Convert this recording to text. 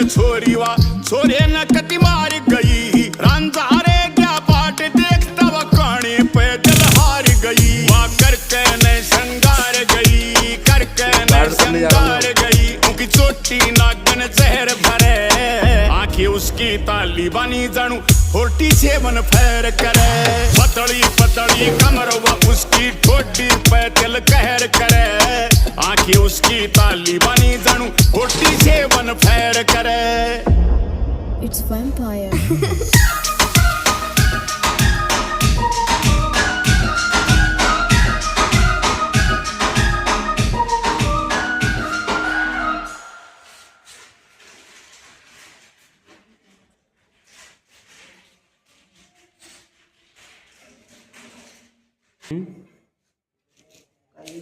छोरी वा छोरे न कति मार गई रांझारे क्या पाट देखता व कहानी पैदल हार गई वा करके न श्रृंगार गई करके न श्रृंगार गई उनकी चोटी नागन जहर भरे आंखें उसकी ताली बनी जानू 47 फैर करे पतली पतली कमर व उसकी ठोडी पे दिल कहर करे आंखें उसकी ताली बनी जानू 47 फैर करे It's vampire. काही